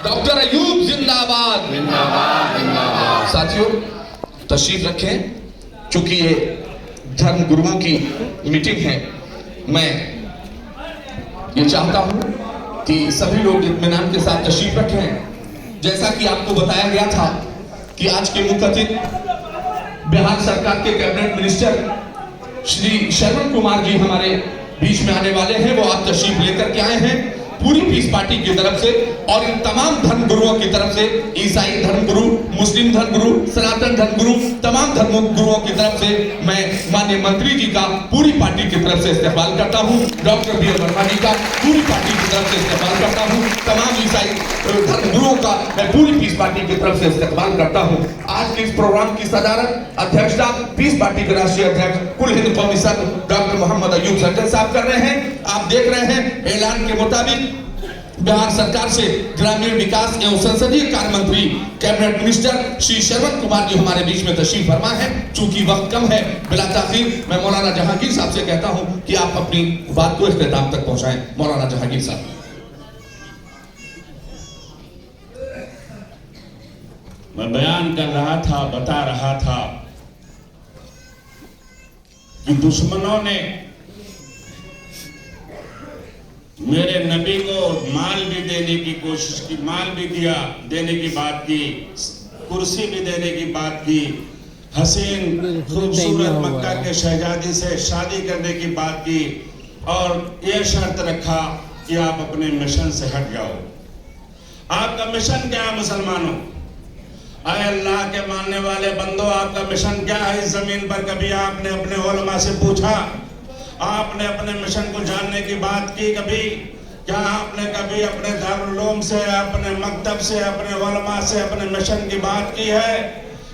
Doctor Ayub زندہ آباد. ساتھیوں تشریف رکھیں. چونکہ یہ دھرم گروؤں کی میٹنگ ہے، میں یہ چاہتا ہوں کہ سبھی لوگ اطمینان کے ساتھ تشریف رکھیں. جیسا کہ آپ کو بتایا گیا تھا کہ آج کے مخاطب بہار سرکار کے کیبنٹ منسٹر شری شرون کمار جی ہمارے بیچ میں آنے والے ہیں. وہ آپ تشریف لے کر کے آئے ہیں پوری پیس پارٹی کی طرف سے اور ان تمام دھرم گروؤں کی طرف سے، عیسائی دھرم گرو، مسلم دھرم گرو، سناتن دھرم گرو، تمام دھرم گروؤں کی طرف سے میں مانیہ منتری جی کا پوری پارٹی کی طرف سے استقبال کرتا ہوں. ڈاکٹر بی ایل ورما جی کا پوری پارٹی کی طرف سے استقبال کرتا ہوں. تمام عیسائی دھرم گروؤں کا میں پوری پیس پارٹی کی طرف سے استقبال کرتا ہوں. آج کے اس پروگرام کی صدارت ادھیکشتا پیس پارٹی کے راشٹری ادھیکش کل ہند قومی صدر ڈاکٹر محمد ایوب سرجن صاحب کر رہے ہیں. آپ دیکھ رہے ہیں اعلان کے مطابق بہار سرکار سے گرامین وکاس ایوم سنسدی کار منتری کیبنٹ منسٹر شری شرون کمار جی ہمارے بیچ میں تشریف فرما ہے. چونکہ وقت کم ہے، بلا تاخیر میں مولانا جہانگیر صاحب سے کہتا ہوں کہ آپ اپنی بات کو اختتام تک پہنچائیں. مولانا جہانگیر صاحب. میں بیان کر رہا تھا، بتا رہا تھا کہ دشمنوں نے میرے نبی کو مال بھی دینے کی کوشش کی، مال بھی دینے کی بات کی، کرسی بھی دینے کی بات کی، حسین خوبصورت مکہ کے شہزادی سے شادی کرنے کی بات کی اور یہ شرط رکھا کہ آپ اپنے مشن سے ہٹ جاؤ. آپ کا مشن کیا ہے مسلمانوں؟ اے اللہ کے ماننے والے بندوں، آپ کا مشن کیا ہے اس زمین پر؟ کبھی آپ نے اپنے علماء سے پوچھا؟ آپ نے اپنے مشن کو جاننے کی بات کی کبھی؟ کیا آپ نے کبھی اپنے دارالعلوم سے، اپنے مکتب سے، اپنے علماء سے اپنے مشن کی بات کی ہے؟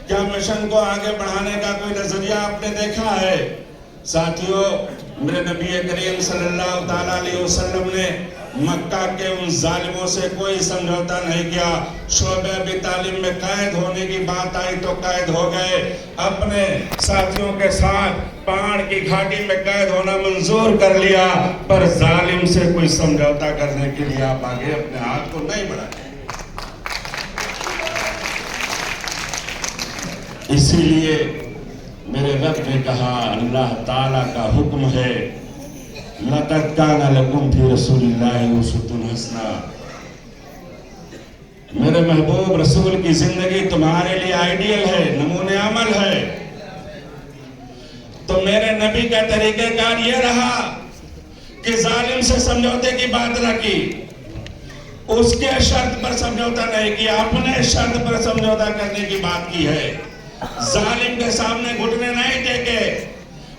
کیا مشن کو آگے بڑھانے کا کوئی نظریہ آپ نے دیکھا ہے؟ ساتھیوں، میرے نبی کریم صلی اللہ تعالیٰ علیہ وسلم نے مکہ کے ان ظالموں سے کوئی سمجھوتا نہیں کیا. شعبہ ابی طالب میں قید ہونے کی بات آئی تو قید ہو گئے. اپنے ساتھیوں کے ساتھ پہاڑ کی گھاٹی میں قید ہونا منظور کر لیا، پر ظالم سے کوئی سمجھوتا کرنے کے لیے آپ آگے اپنے ہاتھ کو نہیں بڑھائیں. اسی لیے میرے رب نے کہا، اللہ تعالیٰ کا حکم ہے، لَقَدْ كَانَ لَكُمْ فِي رَسُولِ اللَّهِ أُسْوَةٌ حَسَنَةٌ. میرے محبوب رسول کی زندگی تمہارے لیے آئیڈیل ہے، نمونِ عمل ہے. تو میرے نبی کا طریقہ کار یہ رہا کہ ظالم سے سمجھوتے کی بات نہ کی، اس کے شرط پر سمجھوتا نہیں کیا، اپنے شرط پر سمجھوتا کرنے کی بات کی ہے. ظالم کے سامنے گھٹنے نہیں ٹیکے،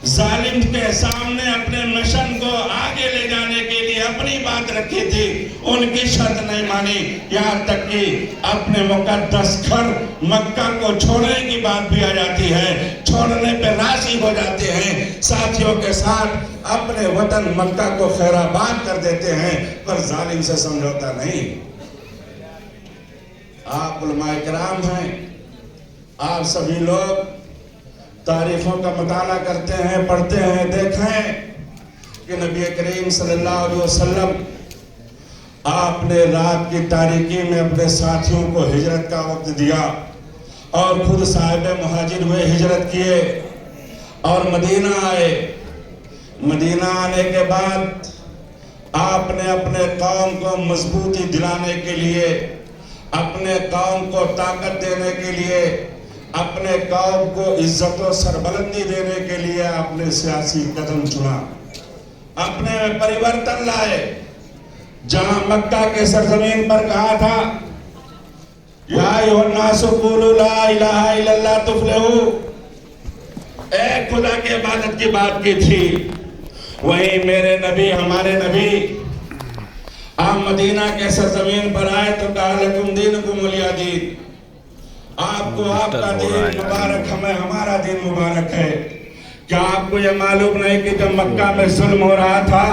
ظالم کے سامنے اپنے مشن کو آگے لے جانے کے لیے اپنی بات رکھی تھی، ان کی شرط نہیں مانی. یہاں تک کہ اپنے مقدس گھر مکہ کو چھوڑنے کی بات بھی آ جاتی ہے، چھوڑنے پہ راضی ہو جاتے ہیں، ساتھیوں کے ساتھ اپنے وطن مکہ کو خیر آباد کر دیتے ہیں، پر ظالم سے سمجھوتا نہیں. آپ علماء کرام ہیں، آپ سبھی لوگ تاریخوں کا مطالعہ کرتے ہیں، پڑھتے ہیں. دیکھیں کہ نبی کریم صلی اللہ علیہ وسلم آپ نے رات کی تاریکی میں اپنے ساتھیوں کو ہجرت کا وقت دیا اور خود صاحب مہاجر ہوئے، ہجرت کیے اور مدینہ آئے. مدینہ آنے کے بعد آپ نے اپنے قوم کو مضبوطی دلانے کے لیے، اپنے قوم کو طاقت دینے کے لیے، اپنے قوم کو عزت و سربلندی دینے کے لیے آپ نے سیاسی قدم چنا، اپنے پریورتن لائے. جہاں مکہ کے سرزمین پر کہا تھا یا ایھا الناس قولوا لا الہ الا اللہ تفلحوا، ایک خدا کی عبادت کی بات کی تھی، وہی میرے نبی، ہمارے نبی آپ مدینہ کے سرزمین پر آئے تو کہا لکم دینکم ولی دین، آپ کو آپ کا دین مبارک، ہمیں ہمارا دین مبارک ہے. کیا آپ کو یہ معلوم نہیں کہ جب مکہ میں ظلم ہو رہا تھا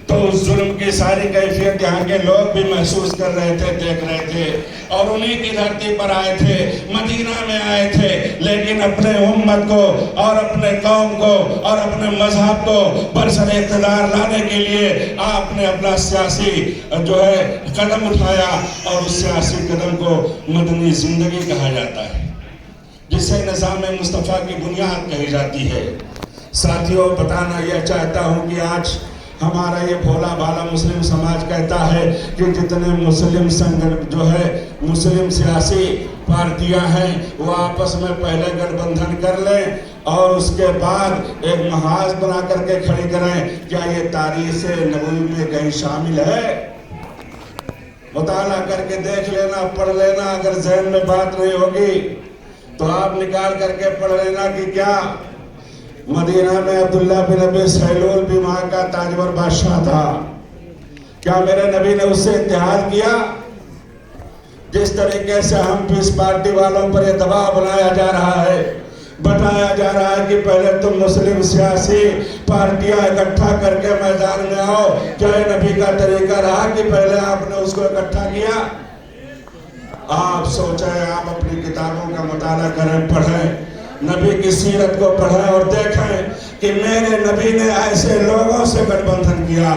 तो उस जुल्म की सारी कैफियत यहाँ के लोग भी महसूस कर रहे थे, देख रहे थे, और उन्हीं की धरती पर आए थे, मदीना में आए थे। लेकिन अपने उम्मत को और अपने कौम को और अपने मजहब को बरसर इक़्तिदार लाने के लिए आपने अपना सियासी जो है कदम उठाया, और उस सियासी कदम को मदनी जिंदगी कहा जाता है, जिसे निज़ाम मुस्तफ़ा की बुनियाद कही जाती है। साथियों, बताना यह चाहता हूँ कि आज हमारा ये भोला भाला मुस्लिम समाज कहता है कि जितने मुस्लिम संगठन जो है, मुस्लिम सियासी पार्टियां हैं, वो आपस में पहले गठबंधन कर लें और उसके बाद एक महाज बना करके खड़ी करें। क्या ये तारीख़ नबवी में कहीं शामिल है? मुताला करके देख लेना, पढ़ लेना। अगर ज़हन में बात नहीं होगी तो आप निकाल करके पढ़ लेना कि क्या मदीना में अब्दुल्ला बिन अबी सैलूल भी वहां का ताजवर बादशाह था। क्या मेरे नबी ने उससे इत्तेहाद किया? जिस तरीके से हम पीस पार्टी वालों पर यह दबाव बनाया जा रहा है, बताया जा रहा है कि पहले तुम मुस्लिम सियासी पार्टियां इकट्ठा करके मैदान में आओ, क्या नबी का तरीका रहा कि पहले आपने उसको इकट्ठा किया? आप सोचें, आप अपनी किताबों का मुताला करें, पढ़ें, नबी की सीरत को पढ़ें और देखें कि मेरे नबी ने ऐसे लोगों से गठबंधन किया,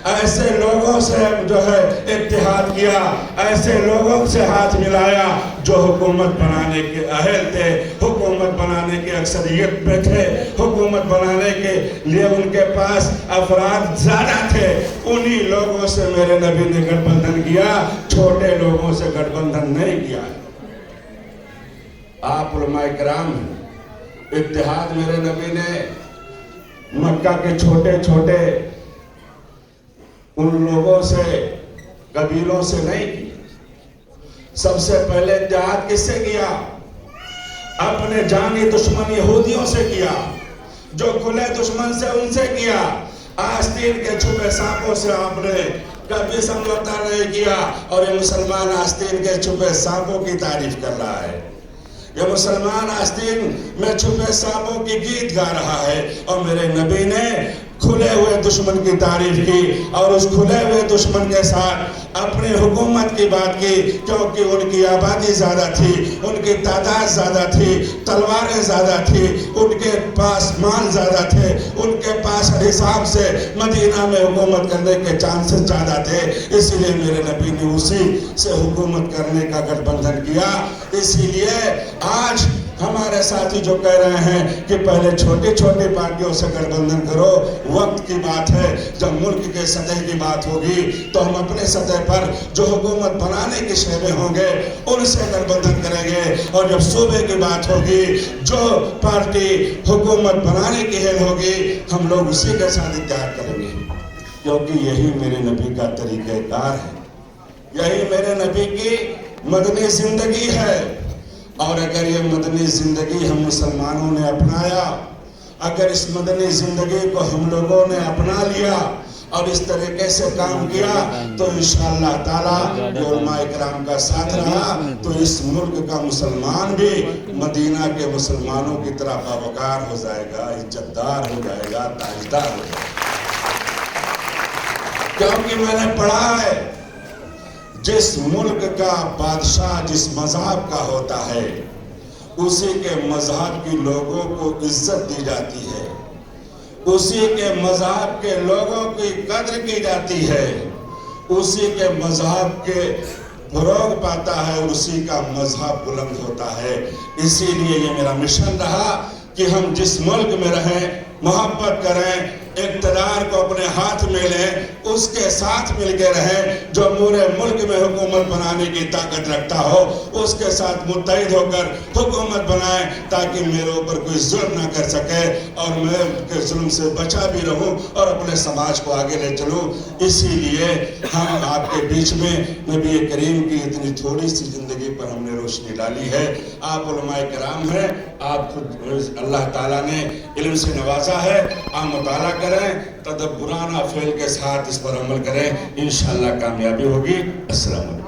ऐसे लोगों से जो है इत्तेहाद किया, ऐसे लोगों से हाथ मिलाया जो हुकूमत बनाने के अहल थे, हुकूमत बनाने के अक्सरियत पे थे, हुकूमत बनाने के लिए उनके पास अफराद ज़्यादा थे। उन्हीं लोगों से मेरे नबी ने गठबंधन किया, छोटे लोगों से गठबंधन नहीं किया। आप उलमाए किराम, इत्तेहाद मेरे नबी ने मक्का के छोटे छोटे उन लोगों से, कबीलों से नहीं किया। सबसे पहले इत्तेहाद किससे किया? अपने जानी दुश्मन यहूदियों से किया, जो खुले दुश्मन से उनसे किया। आस्तीन के छुपे सांपों से आपने कभी समझौता नहीं किया, और ये मुसलमान आस्तीन के छुपे सांपों की तारीफ कर रहा है। ये मुसलमान आस्तीन में छुपे सांपों की गीत गा रहा है, और मेरे नबी ने खुले हुए दुश्मन की तारीफ की, और उस खुले हुए दुश्मन के साथ अपनी हुकूमत की बात की, क्योंकि उनकी आबादी ज़्यादा थी, उनकी तादाद ज़्यादा थी, तलवारें ज़्यादा थी, उनके पास माल ज़्यादा थे, उनके पास हिसाब से मदीना में हुकूमत करने के चांसेस ज़्यादा थे। इसीलिए मेरे नबी ने उसी से हुकूमत करने का गठबंधन किया। इसीलिए आज हमारे साथी जो कह रहे हैं कि पहले छोटी छोटी पार्टियों से गठबंधन करो, वक्त की बात है। जब मुल्क के सतह की बात होगी तो हम अपने सतह पर जो हुकूमत बनाने के शहरे होंगे उनसे गठबंधन करेंगे, और जब सूबे की बात होगी, जो पार्टी हुकूमत बनाने की हेल होगी, हम लोग उसी के साथ इत्तेहाद करेंगे, क्योंकि यही मेरे नबी का तरीक़ेकार है, यही मेरे नबी की मदनी जिंदगी है। और अगर ये मदनी ज़िंदगी हम मुसलमानों ने अपनाया, अगर इस मदनी ज़िंदगी को हम लोगों ने अपना लिया और इस तरीके से काम किया, तो इंशाअल्लाह ताला जो उलमाए किराम का साथ रहा, तो इस मुल्क का मुसलमान भी मदीना के मुसलमानों की तरह बावकार हो जाएगा, इज्जतदार हो जाएगा, ताजदार हो जाएगा। क्योंकि मैंने पढ़ा है, जिस मुल्क का बादशाह जिस मजहब का होता है, उसी के मजहब के लोगों को इज्जत दी जाती है, उसी के मजहब के लोगों की कद्र की जाती है, उसी के मजहब के फरोग पाता है और उसी का मजहब बुलंद होता है। इसीलिए ये मेरा मिशन रहा कि हम जिस मुल्क में रहें, मोहब्बत करें, इक़्तिदार को अपने हाथ में लें, उसके साथ मिलकर रहें। जो पूरे मुल्क में हुकूमत बनाने की ताकत रखता हो, उसके साथ मुत्तहिद होकर हुकूमत बनाएं, ताकि मेरे ऊपर कोई जुल्म ना कर सके और मैं उनके जुल्म से बचा भी रहूं और अपने समाज को आगे ले चलूं। इसीलिए हम आपके बीच में नबी करीम की इतनी थोड़ी सी ज़िंदगी पर हमने रोशनी डाली है। आप उलमाए किराम हैं, आप खुद अल्लाह ताला ने इल्म से नवाजा है। आप मुताला करें, तदब्बुराना फ़ेल के साथ इस पर अमल करें, इंशाअल्लाह कामयाबी होगी। अस्सलाम वालेकुम।